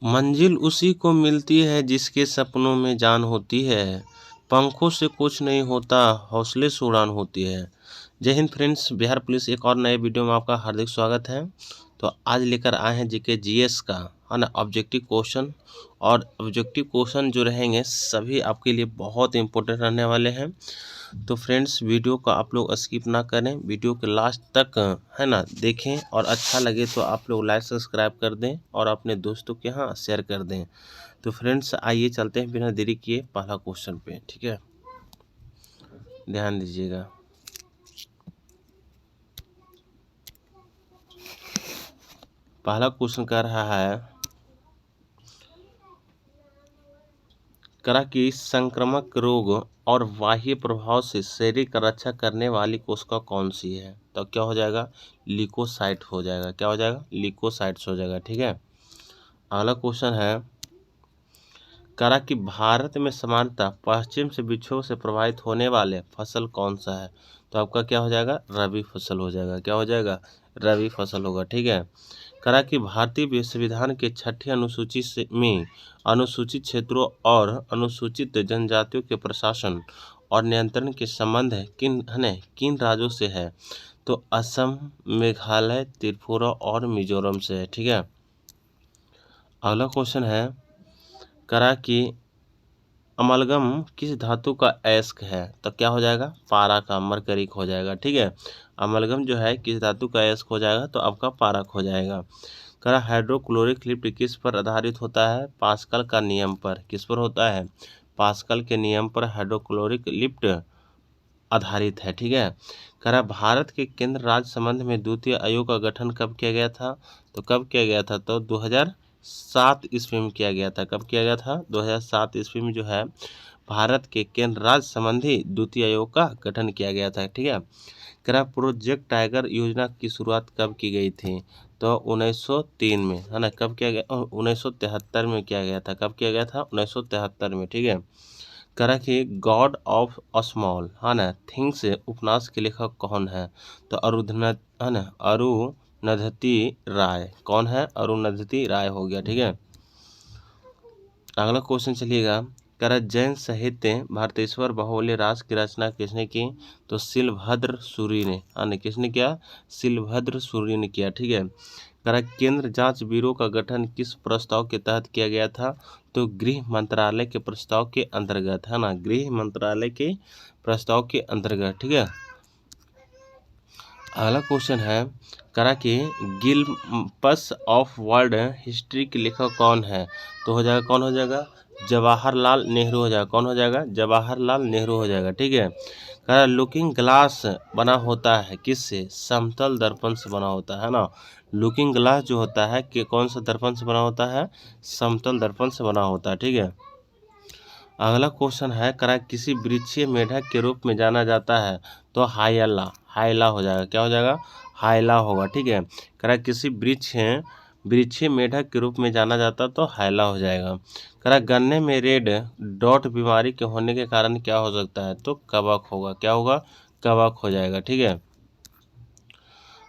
मंजिल उसी को मिलती है जिसके सपनों में जान होती है। पंखों से कुछ नहीं होता, हौसले से उड़ान होती है। जय हिंद फ्रेंड्स, बिहार पुलिस एक और नए वीडियो में आपका हार्दिक स्वागत है। तो आज लेकर आए हैं जीके जीएस का, है ना, ऑब्जेक्टिव क्वेश्चन। और ऑब्जेक्टिव क्वेश्चन जो रहेंगे सभी आपके लिए बहुत इंपॉर्टेंट रहने वाले हैं। तो फ्रेंड्स, वीडियो को आप लोग स्किप ना करें, वीडियो के लास्ट तक, है ना, देखें। और अच्छा लगे तो आप लोग लाइक सब्सक्राइब कर दें और अपने दोस्तों के यहाँ शेयर कर दें। तो फ्रेंड्स, आइए चलते हैं बिना देरी किए पहला क्वेश्चन पे। ठीक है, ध्यान दीजिएगा। पहला क्वेश्चन कह रहा है करा कि संक्रामक रोग और बाह्य प्रभाव से शरीर का रक्षा करने वाली कोशिका कौन सी है? तो क्या हो जाएगा? ल्यूकोसाइट हो जाएगा। क्या हो जाएगा? ल्यूकोसाइट्स हो जाएगा। ठीक है, अगला क्वेश्चन है करा कि भारत में सामान्यतः पश्चिम से विक्षोभ से प्रभावित होने वाले फसल कौन सा है? तो आपका क्या हो जाएगा? रबी फसल हो जाएगा। क्या हो जाएगा? रबी फसल होगा। ठीक है, करा कि भारतीय संविधान के 6ठी अनुसूची में अनुसूचित क्षेत्रों और अनुसूचित जनजातियों के प्रशासन और नियंत्रण के संबंध किन राज्यों से है? तो असम, मेघालय, त्रिपुरा और मिजोरम से है। ठीक है, अगला क्वेश्चन है करा कि अमलगम किस धातु का अयस्क है? तो क्या हो जाएगा? पारा का, मरकरिक हो जाएगा। ठीक है, अमलगम जो है किस धातु का अयस्क हो जाएगा? तो आपका पारक हो जाएगा। करा हाइड्रोक्लोरिक लिफ्ट किस पर आधारित होता है? पास्कल का नियम पर। किस पर होता है? पास्कल के नियम पर हाइड्रोक्लोरिक लिफ्ट आधारित है। ठीक है, करा भारत के केंद्र राज्य संबंध में द्वितीय आयोग का गठन कब किया गया था? तो कब किया गया था? तो 2007 ईस्वी में किया गया था। कब किया गया था? 2007 ईस्वी में जो है भारत के केंद्र राज्य संबंधी द्वितीय आयोग का गठन किया गया था। ठीक है, करा प्रोजेक्ट टाइगर योजना की शुरुआत कब की गई थी? तो 1903 में, है ना। कब किया गया? 1973 में किया गया था। कब किया गया था? 1973 में। ठीक है, करा कि गॉड ऑफ स्मॉल, है ना, थिंग्स उपन्यास के लेखक कौन है? तो अरुंधति राय। कौन है? अरुंधति राय हो गया। ठीक है, अगला क्वेश्चन चलिएगा। करा जैन साहित्य भारतेश्वर बाहुल्य रास की रचना किसने की? तो शिलभद्र सूरी ने, है, किसने किया? शिलभद्र सूरी ने किया। ठीक है, करा केंद्र जांच ब्यूरो का गठन किस प्रस्ताव के तहत किया गया था? तो गृह मंत्रालय के प्रस्ताव के अंतर्गत, है ना, गृह मंत्रालय के प्रस्ताव के अंतर्गत। ठीक है, अगला क्वेश्चन है करा कि गिल्म्पस ऑफ वर्ल्ड हिस्ट्री के लेखक कौन है? तो हो जाएगा, कौन हो जाएगा? जवाहरलाल नेहरू हो जाएगा। कौन हो जाएगा? जवाहरलाल नेहरू हो जाएगा। ठीक है, करा लुकिंग ग्लास बना होता है किससे? समतल दर्पण से बना होता है ना। लुकिंग ग्लास जो होता है कि कौन सा दर्पण से बना होता है? समतल दर्पण से बना होता है। ठीक है, अगला क्वेश्चन है करा किसी वृक्षीय मेढक के रूप में जाना जाता है? तो हायला, हायला हो जाएगा। क्या हो जाएगा? हायला होगा। ठीक है, करा किसी वृक्षीय मेढक के रूप में जाना जाता तो हायला हो जाएगा। करा गन्ने में रेड डॉट बीमारी के होने के कारण क्या हो सकता है? तो कवक होगा। क्या होगा? कवक हो जाएगा। ठीक है,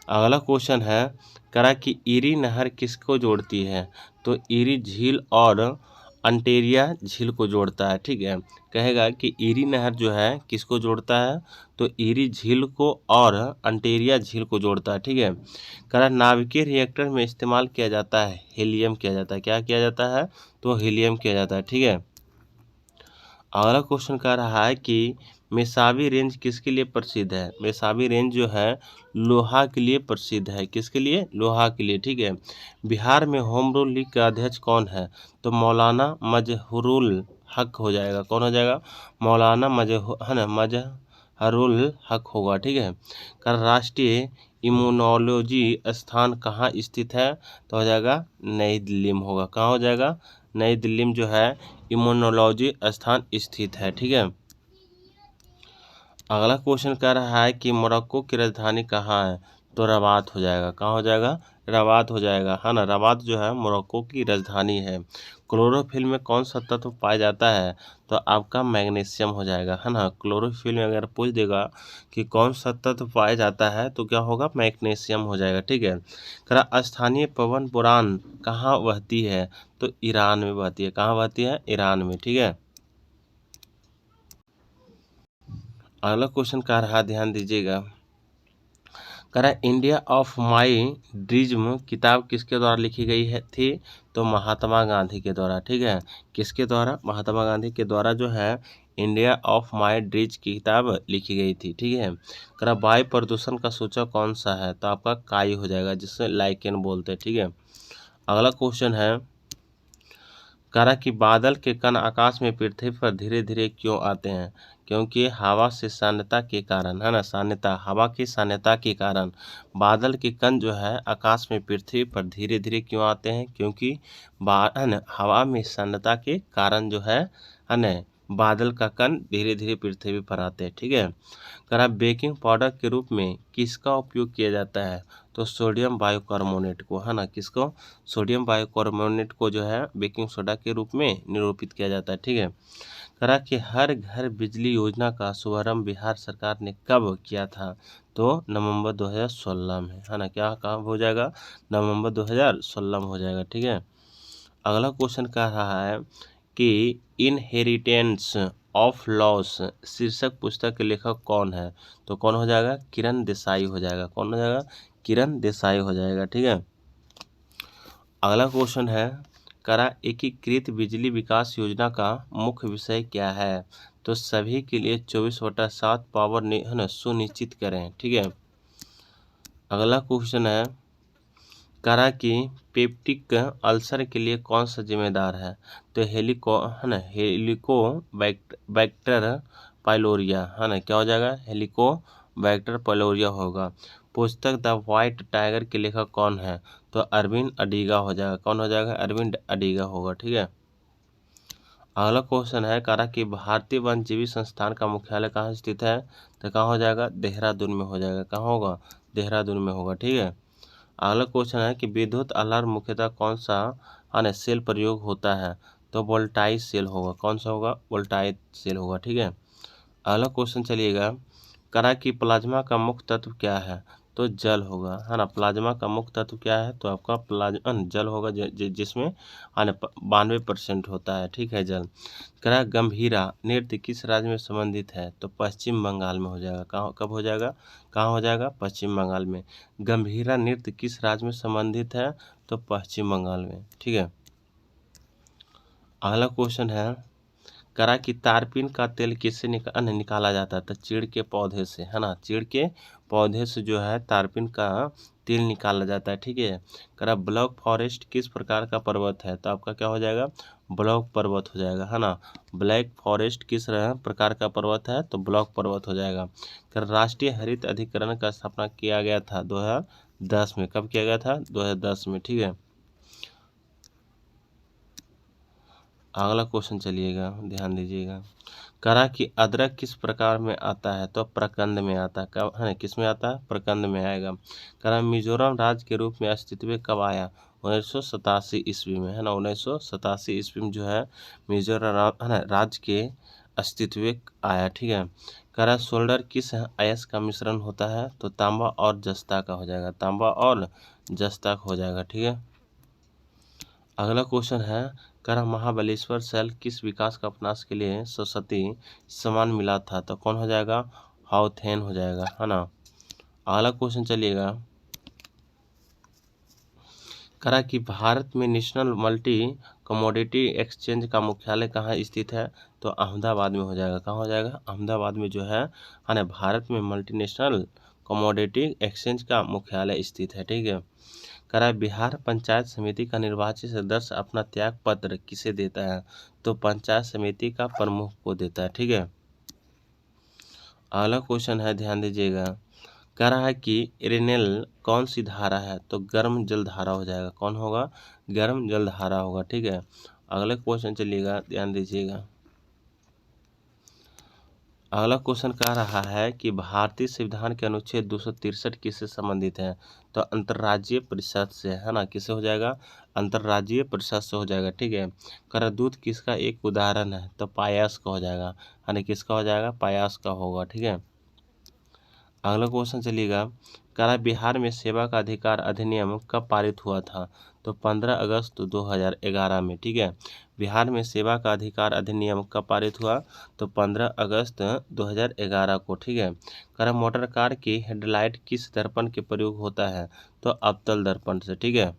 अगला क्वेश्चन है करा कि इरी नहर किसको जोड़ती है? तो इरी झील और अंटेरिया झील को जोड़ता है। ठीक है, कहेगा कि इरी नहर जो है किसको जोड़ता है? तो इरी झील को और अंटेरिया झील को जोड़ता है। ठीक है, करा नाभिकीय रिएक्टर में इस्तेमाल किया जाता है हीलियम किया जाता है। क्या किया जाता है? तो हीलियम किया जाता है। ठीक है, अगला क्वेश्चन कह रहा है कि मेसाबी रेंज किसके लिए प्रसिद्ध है? मेसाबी रेंज जो है लोहा के लिए प्रसिद्ध है। किसके लिए? लोहा के लिए। ठीक है, बिहार में होम रूल लीग का अध्यक्ष कौन है? तो मौलाना मजहरुल हक हो जाएगा। कौन हो जाएगा? मौलाना मजहरुल हक होगा। ठीक है, कर राष्ट्रीय इम्यूनोलॉजी स्थान कहाँ स्थित है? तो हो जाएगा नई दिल्ली में होगा। कहाँ हो जाएगा? नई दिल्ली में जो है इम्यूनोलॉजी स्थान स्थित है। ठीक है, अगला क्वेश्चन कह रहा है कि मोरक्को की राजधानी कहाँ है? तो रबात हो जाएगा। कहाँ हो जाएगा? रबात हो जाएगा, है ना। रबात जो है मोरक्को की राजधानी है। क्लोरोफिल में कौन सा तत्व पाया जाता है, तो आपका मैग्नीशियम हो जाएगा, है ना। क्लोरोफिल में अगर पूछ देगा कि कौन सा तत्व पाया जाता है तो क्या होगा, मैग्नीशियम हो जाएगा, ठीक है। स्थानीय पवन पुराण कहाँ बहती है, तो ईरान में बहती है। कहाँ बहती है, ईरान में, ठीक है। अगला क्वेश्चन का रहा, ध्यान दीजिएगा, कह रहा है इंडिया ऑफ माई ड्रीम किताब किसके द्वारा लिखी गई है थी, तो महात्मा गांधी के द्वारा, ठीक है। किसके द्वारा, महात्मा गांधी के द्वारा जो है इंडिया ऑफ माई ड्रीज की किताब लिखी गई थी, ठीक है। कह रहा वायु प्रदूषण का सूचक कौन सा है, तो आपका काई हो जाएगा, जिससे लाइकेन बोलते हैं, ठीक है। अगला क्वेश्चन है, कह रहा कि बादल के कण आकाश में पृथ्वी पर धीरे धीरे क्यों आते हैं, क्योंकि हवा से सान्यता के कारण, है ना। सान्यता, हवा की सान्यता के कारण बादल के कण जो है आकाश में पृथ्वी पर धीरे धीरे क्यों आते हैं, क्योंकि है ना, हवा में सान्यता के कारण जो है ना, बादल का कण धीरे धीरे पृथ्वी पर आते हैं, ठीक है। कह रहा बेकिंग पाउडर के रूप में किसका उपयोग किया जाता है, तो सोडियम बाइकार्बोनेट को, है ना। किसको, सोडियम बाइकार्बोनेट को जो है बेकिंग सोडा के रूप में निरूपित किया जाता है, ठीक है। करा कि हर घर बिजली योजना का शुभारंभ बिहार सरकार ने कब किया था, तो नवंबर 2016 में, है ना। क्या कब हो जाएगा, नवंबर 2016 में हो जाएगा, ठीक है। अगला क्वेश्चन कह रहा है कि इनहेरिटेंस ऑफ लॉस शीर्षक पुस्तक के लेखक कौन है, तो कौन हो जाएगा, किरण देसाई हो जाएगा। कौन हो जाएगा, किरण देसाई हो जाएगा, ठीक है। अगला क्वेश्चन है, करा एकीकृत बिजली विकास योजना का मुख्य विषय क्या है, तो सभी के लिए 24/7 पावर है ना सुनिश्चित करें, ठीक है। अगला क्वेश्चन है, करा कि पेप्टिक अल्सर के लिए कौन सा जिम्मेदार है, तो हेलिकोबैक्टर पाइलोरिया, है ना। क्या हो जाएगा, हेलिकोबैक्टर पाइलोरिया होगा। पुस्तक द व्हाइट टाइगर के लेखक कौन है, तो अरविंद अडिगा हो जाएगा। कौन हो जाएगा, अरविंद अडिगा होगा, ठीक है। अगला क्वेश्चन है, कहा कि भारतीय वन्यजीवी संस्थान का मुख्यालय कहाँ स्थित है, तो कहाँ हो जाएगा, देहरादून में हो जाएगा। कहाँ होगा, देहरादून में होगा, ठीक है। अगला क्वेश्चन है कि विद्युत अलार्म मुख्यतः कौन सा अन्य सेल प्रयोग होता है, तो वोल्टाइक सेल होगा। कौन सा होगा, वोल्टाइक सेल होगा, ठीक है। अगला क्वेश्चन चलिएगा, करा कि प्लाज्मा का मुख्य तत्व क्या है, तो जल होगा, है ना। प्लाज्मा का मुख्य तत्व क्या है, तो आपका प्लाज्मा जल होगा, जिसमें 92% होता है, ठीक है, जल। करा गंभीरा नृत्य किस राज्य में संबंधित है, तो पश्चिम बंगाल में हो जाएगा। कहाँ, कब हो जाएगा, कहाँ हो जाएगा, पश्चिम बंगाल में। गंभीरा नृत्य किस राज्य में संबंधित है, तो पश्चिम बंगाल में, ठीक है। अगला क्वेश्चन है, करा कि तारपीन का तेल किससे निकाला जाता है, तो चीड़ के पौधे से, है ना। चीड़ के पौधे से जो है तारपीन का तेल निकाला जाता है, ठीक है। करा ब्लॉक फॉरेस्ट किस प्रकार का पर्वत है, तो आपका क्या हो जाएगा, ब्लॉक पर्वत हो जाएगा, है ना। ब्लैक फॉरेस्ट किस प्रकार का पर्वत है, तो ब्लॉक पर्वत हो जाएगा। कर राष्ट्रीय हरित अधिकरण का स्थापना किया गया था 2010 में। कब किया गया था, 2010 में, ठीक है। अगला क्वेश्चन चलिएगा, ध्यान दीजिएगा, करा कि अदरक किस प्रकार में आता है, तो प्रकंद में आता है। कब, है किस में आता है, प्रकंद में आएगा। करा मिजोरम राज्य के रूप में अस्तित्व में कब आया, 1987 ईस्वी में, है ना। 1987 ईस्वी में जो है मिजोरम है ना राज्य के अस्तित्व में आया, ठीक है। करा सोल्डर किस अयस्क का मिश्रण होता है, तो तांबा और जस्ता का हो जाएगा। तांबा और जस्ता का हो जाएगा, ठीक है। अगला क्वेश्चन है, करा महाबलेश्वर सेल किस विकास का उपन्यास के लिए सरस्वती सम्मान मिला था, तो कौन हो जाएगा, हाउथेन हो जाएगा, है ना। अगला क्वेश्चन चलिएगा, करा कि भारत में नेशनल मल्टी कमोडिटी एक्सचेंज का मुख्यालय कहाँ स्थित है, तो अहमदाबाद में हो जाएगा। कहाँ हो जाएगा, अहमदाबाद में जो है ना भारत में मल्टीनेशनल कमोडिटी एक्सचेंज का मुख्यालय स्थित है, ठीक है। करा बिहार पंचायत समिति का निर्वाचित सदस्य अपना त्याग पत्र किसे देता है, तो पंचायत समिति का प्रमुख को देता है, ठीक है। अगला क्वेश्चन है, ध्यान दीजिएगा, कह रहा है कि रेनेल कौन सी धारा है, तो गर्म जल धारा हो जाएगा। कौन होगा, गर्म जल धारा होगा, ठीक है। अगले क्वेश्चन चलिएगा, ध्यान दीजिएगा, अगला क्वेश्चन कह रहा है कि भारतीय संविधान के अनुच्छेद 263 किससे संबंधित है? तो अंतर्राज्यीय परिषद से, है ना। किससे हो जाएगा? अंतर्राज्यीय परिषद से हो जाएगा, ठीक है। कर दूध किसका एक उदाहरण है? तो पायस का हो जाएगा, यानी किसका हो जाएगा? पायस का होगा, ठीक है। अगला क्वेश्चन चलिएगा, करा बिहार में सेवा का अधिकार अधिनियम कब पारित हुआ था? तो 15 अगस्त 2011 में, ठीक है। बिहार में सेवा का अधिकार अधिनियम कब पारित हुआ? तो 15 अगस्त 2011 को, ठीक है। करा मोटर कार की हेडलाइट किस दर्पण के प्रयोग होता है? तो अवतल दर्पण से, ठीक है।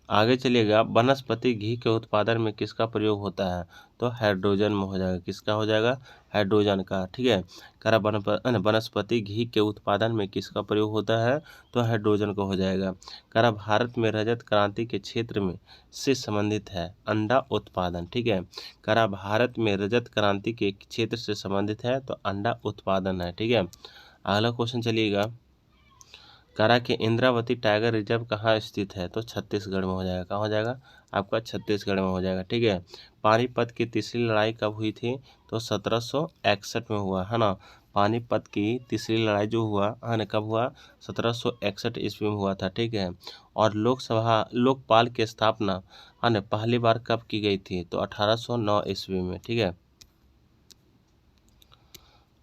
आगे चलिएगा, वनस्पति घी के उत्पादन में किसका प्रयोग होता है? तो हाइड्रोजन में हो जाएगा, किसका हो जाएगा? हाइड्रोजन का, ठीक है। करा वनस्पति घी के उत्पादन में किसका प्रयोग होता है? तो हाइड्रोजन का हो जाएगा। करा भारत में रजत क्रांति के क्षेत्र में से संबंधित है? अंडा उत्पादन, ठीक है। करा भारत में रजत क्रांति के क्षेत्र से संबंधित है? तो अंडा उत्पादन है, ठीक है। अगला क्वेश्चन चलिएगा, करा के इंद्रावती टाइगर रिजर्व कहाँ स्थित है? तो छत्तीसगढ़ में हो जाएगा, कहाँ हो जाएगा? आपका छत्तीसगढ़ में हो जाएगा, ठीक है। पानीपत की तीसरी लड़ाई कब हुई थी? तो 1761 में हुआ, है ना। पानीपत की तीसरी लड़ाई जो हुआ, है ना, कब हुआ? 1761 ईस्वी में हुआ था, ठीक है। और लोकपाल की स्थापना, है ना, पहली बार कब की गई थी? तो 1809 ईस्वी में, ठीक है।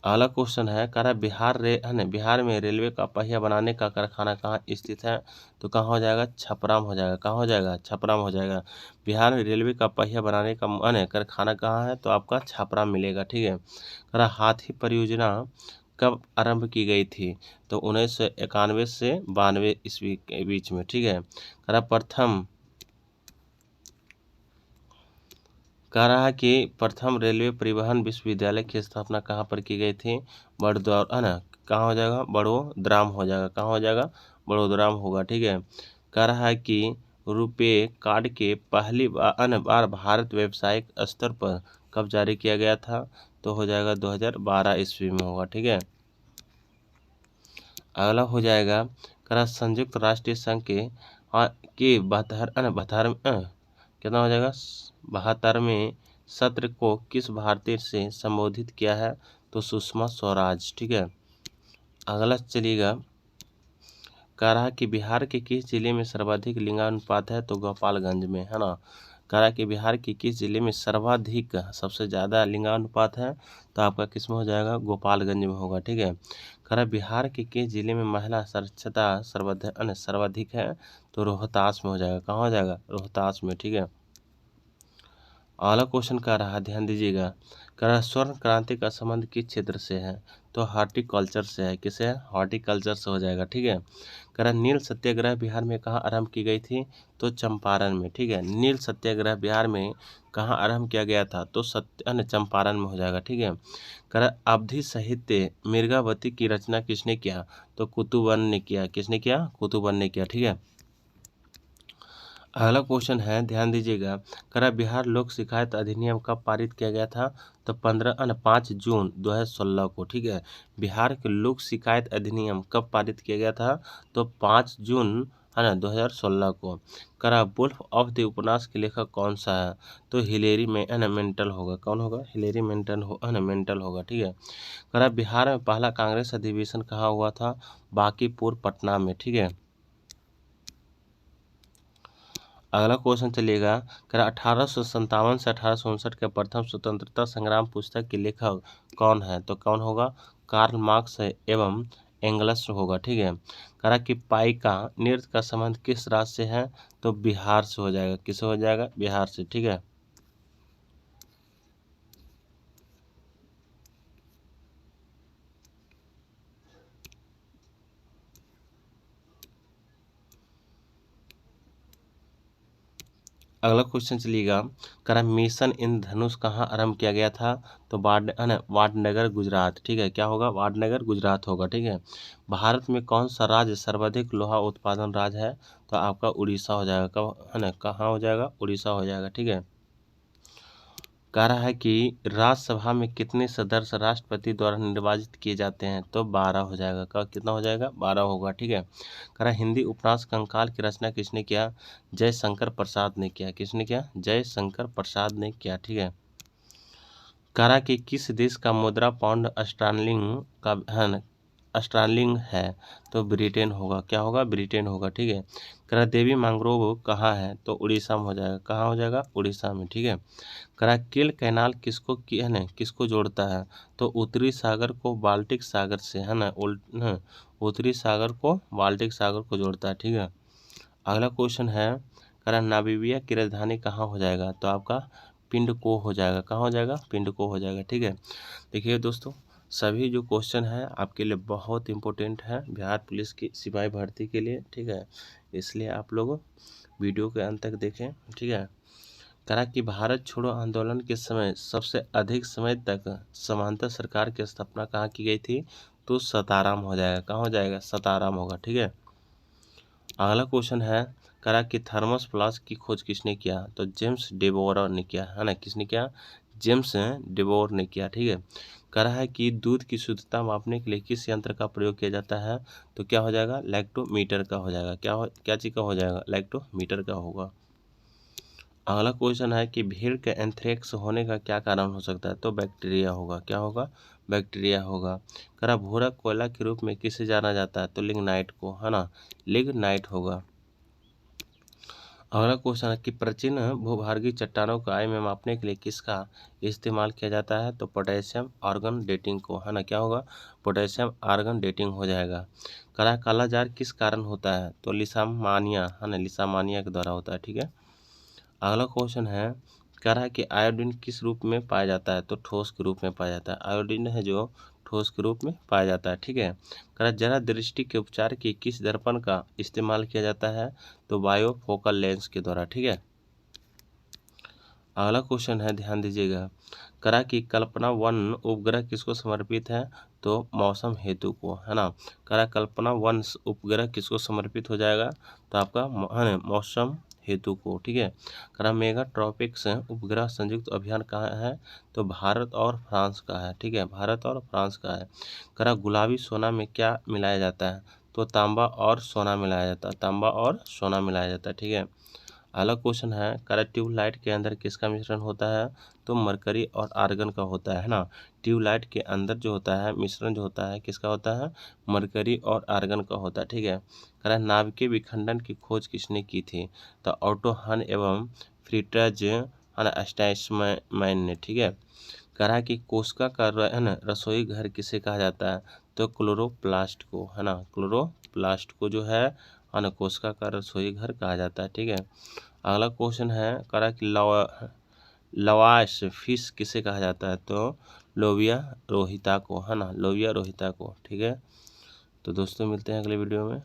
अगला क्वेश्चन है, कह रहा है बिहार में रेलवे का पहिया बनाने का कारखाना कहाँ स्थित है? तो कहाँ हो जाएगा? छपरा में हो जाएगा, कहाँ हो जाएगा? छपरा में हो जाएगा। बिहार में रेलवे का पहिया बनाने का कारखाना कहाँ है? तो आपका छपरा मिलेगा, ठीक है। कह रहा हाथी परियोजना कब आरंभ की गई थी? तो 1991 से 92 ईस्वी के बीच में, ठीक है। कह रहा कह रहा है कि प्रथम रेलवे परिवहन विश्वविद्यालय की स्थापना कहाँ पर की गई थी? बड़ौदा, है ना। कहाँ हो जाएगा? बड़ोदरा में हो जाएगा, कहाँ हो जाएगा? बड़ोदरा में होगा, ठीक है। कह रहा है कि रुपे कार्ड के पहली बार भारत व्यावसायिक स्तर पर कब जारी किया गया था? तो हो जाएगा 2012 ईस्वी में होगा, ठीक है। अगला हो जाएगा, कह रहा संयुक्त राष्ट्र संघ के 72 कितना हो जाएगा? 72वें सत्र को किस भारतीय से संबोधित किया है? तो सुषमा स्वराज, ठीक है। अगला चलिएगा, कह रहा कि बिहार के किस जिले में सर्वाधिक लिंगानुपात है? तो गोपालगंज में, है ना। कह रहा कि बिहार के किस जिले में सर्वाधिक सबसे ज़्यादा लिंगानुपात है? तो आपका किस में हो जाएगा? गोपालगंज में होगा, ठीक है। कह रहा बिहार के किस जिले में महिला साक्षरता सर्वाधिक है? तो रोहतास में हो जाएगा, कहाँ हो जाएगा? रोहतास में, ठीक है। अगला क्वेश्चन कह रहा है, ध्यान दीजिएगा, कह रहा स्वर्ण क्रांति का संबंध किस क्षेत्र से है? तो हॉर्टिकल्चर से है, किसे है? हॉर्टिकल्चर से हो जाएगा, ठीक है। कह रहा नील सत्याग्रह बिहार में कहाँ आरंभ की गई थी? तो चंपारण में, ठीक है। नील सत्याग्रह बिहार में कहाँ आरंभ किया गया था? तो चंपारण में हो जाएगा, ठीक है। कह रहा अवधि साहित्य मिर्गावती की रचना किसने किया? तो कुतुबन ने किया, किसने किया? कुतुबन ने किया, ठीक है। अगला क्वेश्चन है, ध्यान दीजिएगा, करा बिहार लोक शिकायत अधिनियम कब पारित किया गया था? तो 5 जून 2016 को, ठीक है। बिहार के लोक शिकायत अधिनियम कब पारित किया गया था? तो 5 जून, है ना, 2016 को। करा वुल्फ ऑफ द उपन्यास के लेखक कौन सा है? तो हिलेरी में, है ना, मेंटल होगा, कौन होगा? हिलेरी है ना, मेंटल होगा, ठीक है। करा बिहार में पहला कांग्रेस अधिवेशन कहाँ हुआ था? बांकीपुर पटना में, ठीक है। अगला क्वेश्चन चलिएगा, कह रहा 1857 से 1859 के प्रथम स्वतंत्रता संग्राम पुस्तक के लेखक कौन है? तो कौन होगा? कार्ल मार्क्स एवं एंगल्स होगा, ठीक है। कह रहा कि पाइका नृत्य का संबंध किस राज्य से है? तो बिहार से हो जाएगा, किससे हो जाएगा? बिहार से, ठीक है। अगला क्वेश्चन चलिएगा, करा मिशन इंद्रधनुष कहाँ आरंभ किया गया था? तो वाडनगर गुजरात, ठीक है। क्या होगा? वाडनगर गुजरात होगा, ठीक है। भारत में कौन सा राज्य सर्वाधिक लोहा उत्पादन राज्य है? तो आपका उड़ीसा हो जाएगा, कब, है ना, कहाँ हो जाएगा? उड़ीसा हो जाएगा, ठीक है। कह रहा है कि राज्यसभा में कितने सदस्य राष्ट्रपति द्वारा निर्वाचित किए जाते हैं? तो 12 हो जाएगा, कब, कितना हो जाएगा? 12 होगा, ठीक है। कह रहा है हिंदी उपन्यास कंकाल की रचना किसने किया? जयशंकर प्रसाद ने किया, किसने किया? जयशंकर प्रसाद ने किया, ठीक है। करा कि किस देश का मुद्रा पाउंड स्टर्लिंग का है न स्टर्लिंग है, तो ब्रिटेन होगा। क्या होगा? ब्रिटेन होगा। ठीक है। करा देवी मैंग्रोव कहाँ है, तो उड़ीसा में हो जाएगा। कहाँ हो जाएगा? उड़ीसा में। ठीक है। करा किल कैनाल किसको की है ना किसको जोड़ता है, तो उत्तरी सागर को बाल्टिक सागर से, है ना, उत्तरी सागर को बाल्टिक सागर को जोड़ता है। ठीक है। अगला क्वेश्चन है, करा नामीबिया की राजधानी कहाँ हो जाएगा, तो आपका पिंडको हो जाएगा। कहाँ हो जाएगा? पिंडको हो जाएगा। ठीक है। देखिए दोस्तों, सभी जो क्वेश्चन है आपके लिए बहुत इंपॉर्टेंट है बिहार पुलिस की सिपाही भर्ती के लिए। ठीक है। इसलिए आप लोग वीडियो के अंत तक देखें। ठीक है। कहा कि भारत छोड़ो आंदोलन के समय सबसे अधिक समय तक समांतर सरकार की स्थापना कहाँ की गई थी, तो सासाराम हो जाएगा। कहाँ हो जाएगा? सासाराम होगा। ठीक है। अगला क्वेश्चन है, करा कि थर्मस फ्लास्क की खोज किसने किया, तो जेम्स डेबोर ने किया, है ना। किसने किया? जेम्स डेबोर ने किया। ठीक है। करा है कि दूध की शुद्धता मापने के लिए किस यंत्र का प्रयोग किया जाता है, तो क्या हो जाएगा? लैक्टोमीटर का हो जाएगा। क्या चीज़ का हो जाएगा? लैक्टोमीटर का होगा। अगला क्वेश्चन है कि भेड़ के एंथ्रेक्स होने का क्या कारण हो सकता है, तो बैक्टीरिया होगा। क्या होगा? बैक्टीरिया होगा। करा भूरा कोयला के रूप में किसे जाना जाता है, तो लिग्नाइट को, है ना, लिग्नाइट होगा। अगला क्वेश्चन है कि प्राचीन भूभार्गीय चट्टानों को आय में मापने के लिए किसका इस्तेमाल किया जाता है, तो पोटेशियम आर्गन डेटिंग को, है ना। क्या होगा? पोटेशियम आर्गन डेटिंग हो जाएगा। करा काला जार किस कारण होता है, तो लिसामानिया, है ना, लिसामानिया के द्वारा होता है। ठीक है। अगला क्वेश्चन है, कह रहा है कि आयोडीन किस रूप में पाया जाता है, तो ठोस के रूप में पाया जाता है। आयोडीन है जो ठोस के रूप में पाया जाता है। ठीक है। कह रहा है जरा दृष्टि के उपचार की किस दर्पण का इस्तेमाल किया जाता है, तो बायोफोकल लेंस के द्वारा। ठीक है। अगला क्वेश्चन है, ध्यान दीजिएगा, करा कि कल्पना 1 उपग्रह किसको समर्पित है, तो मौसम हेतु को, है ना। करा कल्पना 1 उपग्रह किसको समर्पित हो जाएगा, तो आपका है ना, मौसम हेतु को। ठीक है। करा मेगा ट्रॉपिक्स उपग्रह संयुक्त अभियान कहाँ है, तो भारत और फ्रांस का है। ठीक है। भारत और फ्रांस का है। करा गुलाबी सोना में क्या मिलाया जाता है, तो तांबा और सोना मिलाया जाता है। तांबा और सोना मिलाया जाता है। ठीक है। अगला क्वेश्चन है, करा ट्यूबलाइट के अंदर किसका मिश्रण होता है, तो मरकरी और आर्गन का होता है ना। ट्यूबलाइट के अंदर जो होता है मिश्रण जो होता है किसका होता है, मरकरी और आर्गन का होता है। ठीक है। करा नाभिकीय विखंडन की खोज किसने की थी, तो ऑटो हन एवं फ्रिट्ज स्टाइसमैन ने। ठीक है। करा कि कोशिका का है ना रसोई घर किसे कहा जाता है, तो क्लोरोप्लास्ट को, है ना। क्लोरोप्लास्ट को जो है ना कोशिका का रसोई घर कहा जाता है। ठीक है। अगला क्वेश्चन है, करा कि लवाश फिश किसे कहा जाता है, तो लोबिया रोहिता को, है ना, लोबिया रोहिता को। ठीक है। तो दोस्तों मिलते हैं अगले वीडियो में।